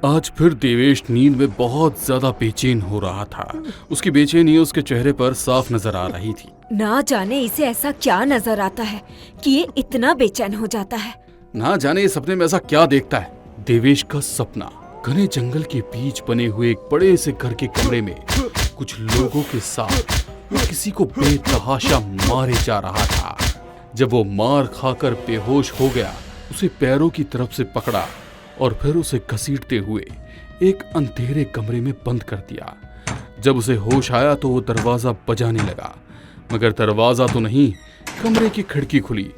आज फिर देवेश नींद में बहुत ज्यादा बेचैन हो रहा था। उसकी बेचैनी उसके चेहरे पर साफ नजर आ रही थी। ना जाने इसे ऐसा क्या नजर आता है कि ये इतना बेचैन हो जाता है। ना जाने ये सपने में ऐसा क्या देखता है। देवेश का सपना घने जंगल के बीच बने हुए एक बड़े से घर के कमरे में कुछ लोगों के साथ वो किसी को बेतहाशा मारे जा रहा था। जब वो मार खाकर बेहोश हो गया, उसे पैरों की तरफ से पकड़ा और फिर उसे घसीटते हुए एक अंधेरे कमरे में बंद कर दिया। जब उसे होश आया तो वो दरवाजा बजाने लगा, मगर दरवाजा तो नहीं, कमरे की खिड़की खुली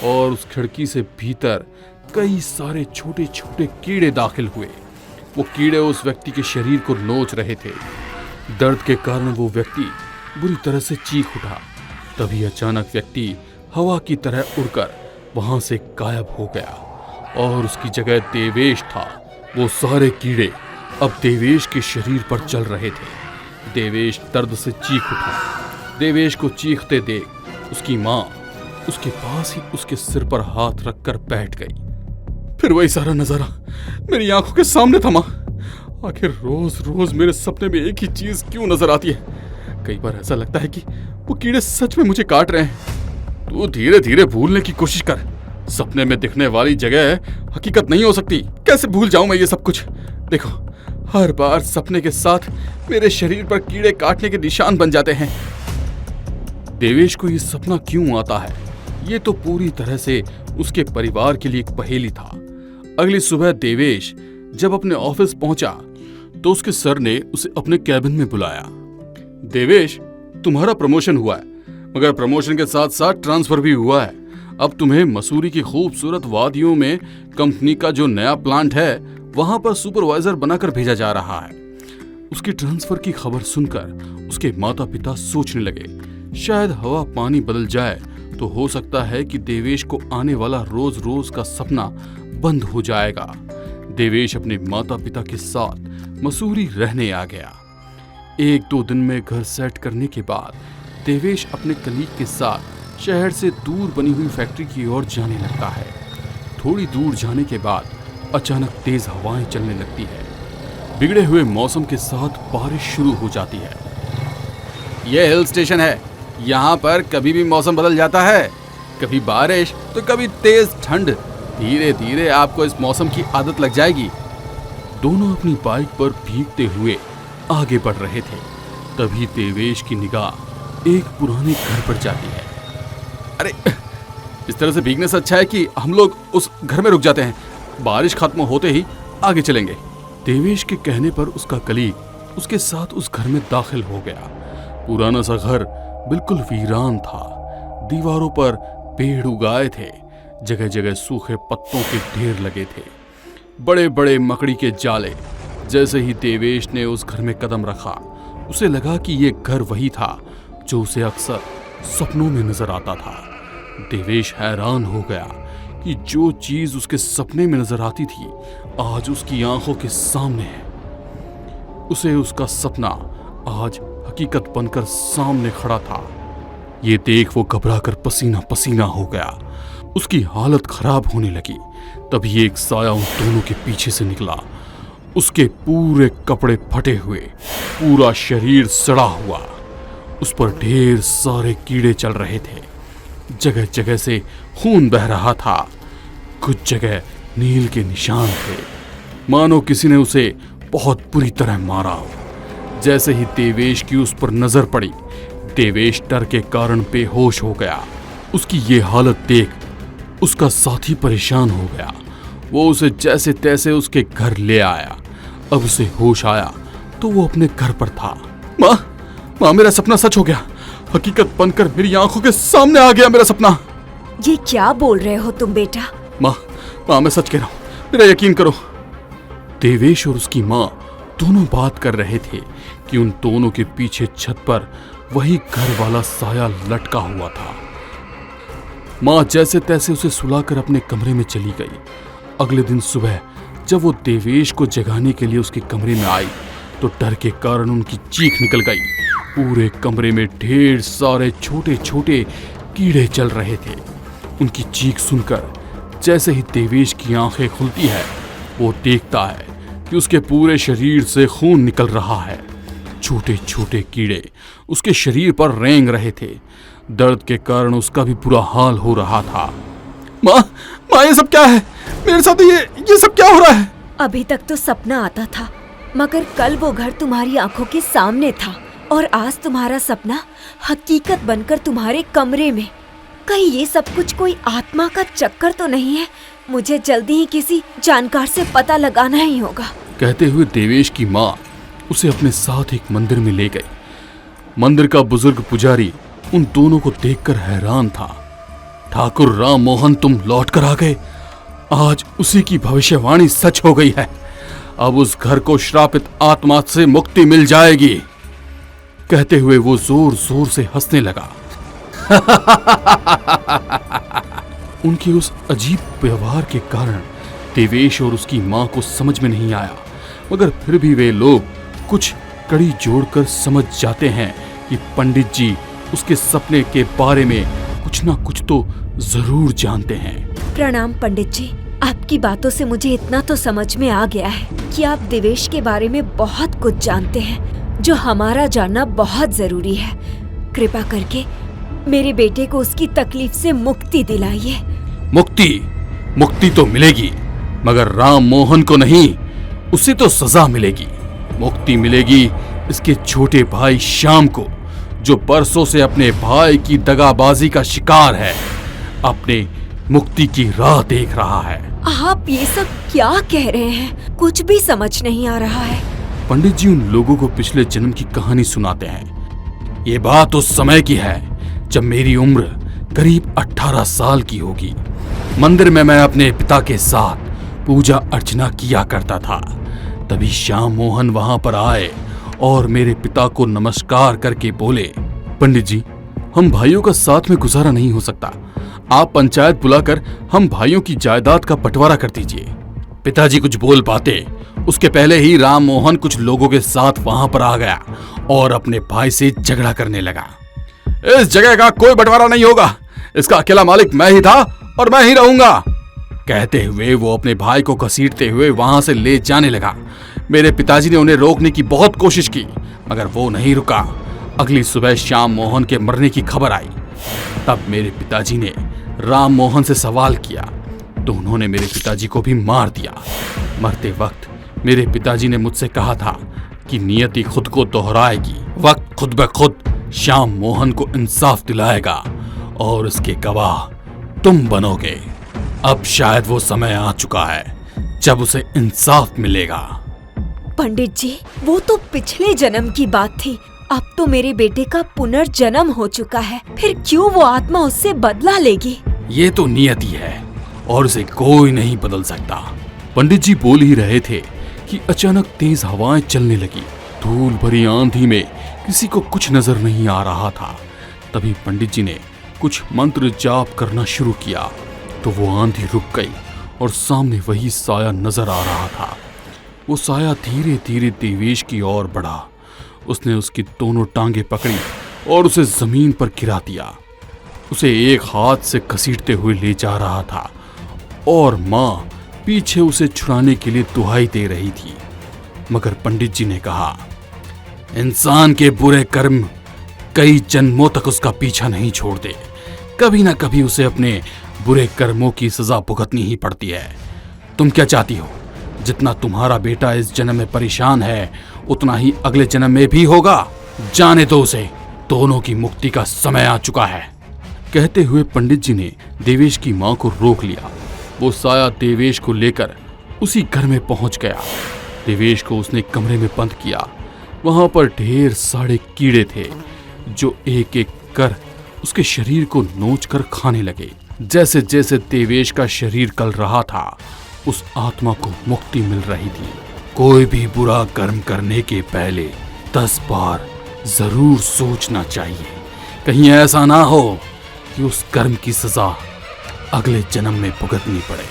और उस खिड़की से भीतर कई सारे छोटे छोटे कीड़े दाखिल हुए। वो कीड़े उस व्यक्ति के शरीर को नोच रहे थे। दर्द के कारण वो व्यक्ति बुरी तरह से चीख उठा। तभी अचानक व्यक्ति हवा की तरह उड़कर वहां से गायब हो गया और उसकी जगह देवेश था। वो सारे कीड़े अब देवेश के शरीर पर चल रहे थे। देवेश दर्द से चीख उठा। देवेश को चीखते देख उसकी माँ उसके पास ही उसके सिर पर हाथ रखकर बैठ गई। फिर वही सारा नजारा मेरी आंखों के सामने था। माँ, आखिर रोज रोज मेरे सपने में एक ही चीज क्यों नजर आती है? कई बार ऐसा लगता है कि वो कीड़े सच में मुझे काट रहे हैं। तू धीरे धीरे भूलने की कोशिश कर। सपने में दिखने वाली जगह हकीकत नहीं हो सकती। कैसे भूल जाऊं मैं ये सब कुछ? देखो, हर बार सपने के साथ मेरे शरीर पर कीड़े काटने के निशान बन जाते हैं। देवेश को ये सपना क्यों आता है, ये तो पूरी तरह से उसके परिवार के लिए एक पहेली था। अगली सुबह देवेश जब अपने ऑफिस पहुंचा तो उसके सर ने उसे अपने कैबिन में बुलाया। देवेश, तुम्हारा प्रमोशन हुआ है, मगर प्रमोशन के साथ साथ ट्रांसफर भी हुआ है। अब तुम्हें मसूरी की खूबसूरत वादियों में कंपनी का जो नया प्लांट है वहां पर सुपरवाइजर बनाकर भेजा जा रहा है। उसके ट्रांसफर की खबर सुनकर उसके माता पिता सोचने लगे, शायद हवा पानी बदल जाए तो हो सकता है कि देवेश को आने वाला रोज रोज का सपना बंद हो जाएगा। देवेश अपने माता पिता के साथ मसूरी रहने आ गया। एक दो दिन में घर सेट करने के बाद देवेश अपने कलीग के साथ शहर से दूर बनी हुई फैक्ट्री की ओर जाने लगता है। थोड़ी दूर जाने के बाद अचानक तेज हवाएं चलने लगती है। बिगड़े हुए मौसम के साथ बारिश शुरू हो जाती है। यह हिल स्टेशन है, यहाँ पर कभी भी मौसम बदल जाता है, कभी बारिश तो कभी तेज ठंड। धीरे धीरे आपको इस मौसम की आदत लग जाएगी। दोनों अपनी बाइक पर भीगते हुए आगे बढ़ रहे थे। तभी देवेश की निगाह एक पुराने घर पर जाती है। अरे, इस तरह से भीगने से अच्छा है कि हम लोग उस घर में रुक जाते हैं, बारिश खत्म होते ही आगे चलेंगे। देवेश के कहने पर उसका कलीग उसके साथ उस घर में दाखिल हो गया। पुराना सा घर बिल्कुल वीरान था। दीवारों पर पेड़ उगाए थे, जगह जगह सूखे पत्तों के ढेर लगे थे, बड़े बड़े मकड़ी के जाले। जैसे ही देवेश ने उस घर में कदम रखा, उसे लगा कि ये घर वही था जो उसे अक्सर सपनों में नजर आता था। देवेश हैरान हो गया कि जो चीज उसके सपने में नजर आती थी आज उसकी आंखों के सामने है। उसे उसका सपना आज हकीकत बनकर सामने खड़ा था। ये देख वो घबराकर पसीना पसीना हो गया। उसकी हालत खराब होने लगी। तभी एक साया उन दोनों के पीछे से निकला। उसके पूरे कपड़े फटे हुए, पूरा शरीर सड़ा हुआ, उस पर ढेर सारे कीड़े चल रहे थे। जगह जगह से खून बह रहा था, कुछ जगह नील के निशान थे, मानो किसी ने उसे बहुत बुरी तरह मारा हो। जैसे ही देवेश की उस पर नजर पड़ी, देवेश डर के कारण बेहोश हो गया। उसकी ये हालत देख उसका साथी परेशान हो गया। वो उसे जैसे तैसे उसके घर ले आया। अब उसे होश आया तो वो अपने घर पर था। माँ, मेरा सपना सच हो गया। हकीकत बनकर मेरी आंखों के सामने आ गया मेरा सपना। ये क्या बोल रहे हो तुम बेटा? माँ, मैं सच कह रहा हूँ, मेरा यकीन करो। देवेश और उसकी माँ दोनों बात कर रहे थे कि उन दोनों के पीछे छत पर वही घर वाला साया लटका हुआ था। माँ जैसे तैसे उसे सुलाकर अपने कमरे में चली गई। अगले दिन सुबह जब वो देवेश को जगाने के लिए उसके कमरे में आई तो डर के कारण उनकी चीख निकल गई। पूरे कमरे में ढेर सारे छोटे छोटे कीड़े चल रहे थे। उनकी चीख सुनकर जैसे ही देवेश की आंखें खुलती है, वो देखता है कि उसके पूरे शरीर से खून निकल रहा है। छोटे छोटे कीड़े उसके शरीर पर रेंग रहे थे। दर्द के कारण उसका भी बुरा हाल हो रहा था। माँ, ये सब क्या है? मेरे साथ ये सब क्या हो रहा है? अभी तक तो सपना आता था, मगर कल वो घर तुम्हारी आंखों के सामने था और आज तुम्हारा सपना हकीकत बनकर तुम्हारे कमरे में। कहीं ये सब कुछ कोई आत्मा का चक्कर तो नहीं है? मुझे जल्दी ही किसी जानकार से पता लगाना ही होगा। कहते हुए देवेश की माँ उसे अपने साथ एक मंदिर में ले गई। मंदिर का बुजुर्ग पुजारी उन दोनों को देखकर हैरान था। ठाकुर राम मोहन, तुम लौट कर आ गए। आज उसी की भविष्यवाणी सच हो गई है। अब उस घर को श्रापित आत्मा से मुक्ति मिल जाएगी। कहते हुए वो जोर जोर से हंसने लगा। उनके उस अजीब व्यवहार के कारण देवेश और उसकी मां को समझ में नहीं आया, मगर फिर भी वे लोग कुछ कड़ी जोड़कर समझ जाते हैं कि पंडित जी उसके सपने के बारे में कुछ ना कुछ तो जरूर जानते हैं। प्रणाम पंडित जी, आपकी बातों से मुझे इतना तो समझ में आ गया है कि आप देवेश के बारे में बहुत कुछ जानते हैं, जो हमारा जानना बहुत जरूरी है। कृपा करके मेरे बेटे को उसकी तकलीफ से मुक्ति दिलाइए। मुक्ति तो मिलेगी, मगर राम मोहन को नहीं, उसे तो सजा मिलेगी। मुक्ति मिलेगी इसके छोटे भाई श्याम को, जो बरसों से अपने भाई की दगाबाजी का शिकार है, अपने मुक्ति की राह देख रहा है। आप ये सब क्या कह रहे हैं? कुछ भी समझ नहीं आ रहा है। पंडित जी उन लोगों को पिछले जन्म की कहानी सुनाते हैं। ये बात उस समय की है जब मेरी उम्र करीब 18 साल की होगी। मंदिर में मैं अपने पिता के साथ पूजा अर्चना किया करता था। तभी श्याम मोहन वहां पर आए और मेरे पिता को नमस्कार करके बोले, पंडित जी, हम भाइयों का साथ में गुजारा नहीं हो सकता। आप पंचायत बुलाकर हम भाइयों की जायदाद का बंटवारा कर दीजिए। पिताजी कुछ बोल पाते उसके पहले ही राम मोहन कुछ लोगों के साथ वहां पर आ गया और अपने भाई से झगड़ा करने लगा। इस जगह का कोई बंटवारा नहीं होगा, इसका अकेला मालिक मैं ही था और मैं ही रहूंगा। कहते हुए वो अपने भाई को घसीटते हुए वहां से ले जाने लगा। मेरे पिताजी ने उन्हें रोकने की बहुत कोशिश की, मगर वो नहीं रुका। अगली सुबह श्याम मोहन के मरने की खबर आई। तब मेरे पिताजी ने राम मोहन से सवाल किया तो उन्होंने मेरे पिताजी को भी मार दिया। मरते वक्त मेरे पिताजी ने मुझसे कहा था कि नियति खुद को दोहराएगी, वक्त खुद ब खुद श्याम मोहन को इंसाफ दिलाएगा और इसके गवाह तुम बनोगे। अब शायद वो समय आ चुका है जब उसे इंसाफ मिलेगा। पंडित जी, वो तो पिछले जन्म की बात थी। अब तो मेरे बेटे का पुनर्जन्म हो चुका है, फिर क्यों वो आत्मा उससे बदला लेगी? ये तो नियति है और इसे कोई नहीं बदल सकता। पंडित जी बोल ही रहे थे कि अचानक तेज हवाएं चलने लगी। धूल भरी आंधी में किसी को कुछ नजर नहीं आ रहा था। तभी पंडित जी ने कुछ मंत्र जाप करना शुरू किया तो वो आंधी रुक गई और सामने वही साया नजर आ रहा था। वो साया धीरे धीरे देवेश की ओर बढ़ा। उसने उसकी दोनों टांगे पकड़ी और उसे जमीन पर गिरा दिया। उसे एक हाथ से घसीटते हुए ले जा रहा था और माँ पीछे उसे छुड़ाने के लिए दुहाई दे रही थी। मगर पंडित जी ने कहा, इंसान के बुरे कर्म कई जन्मों तक उसका पीछा नहीं छोड़ते। कभी ना कभी उसे अपने बुरे कर्मों की सजा भुगतनी ही पड़ती है। तुम क्या चाहती हो? जितना तुम्हारा बेटा इस जन्म में परेशान है उतना ही अगले जन्म में भी होगा। जाने दो उसे, दोनों की मुक्ति का समय आ चुका है। कहते हुए पंडित जी ने देवेश की मां को रोक लिया। वो साया देवेश को लेकर उसी घर में पहुंच गया। देवेश को उसने कमरे में बंद किया। वहां पर ढेर सारे कीड़े थे जो एक एक कर उसके शरीर को नोच कर खाने लगे। जैसे जैसे देवेश का शरीर गल रहा था, उस आत्मा को मुक्ति मिल रही थी। कोई भी बुरा कर्म करने के पहले 10 बार जरूर सोचना चाहिए, कहीं ऐसा ना हो कि उस कर्म की सजा अगले जन्म में भुगतनी पड़े।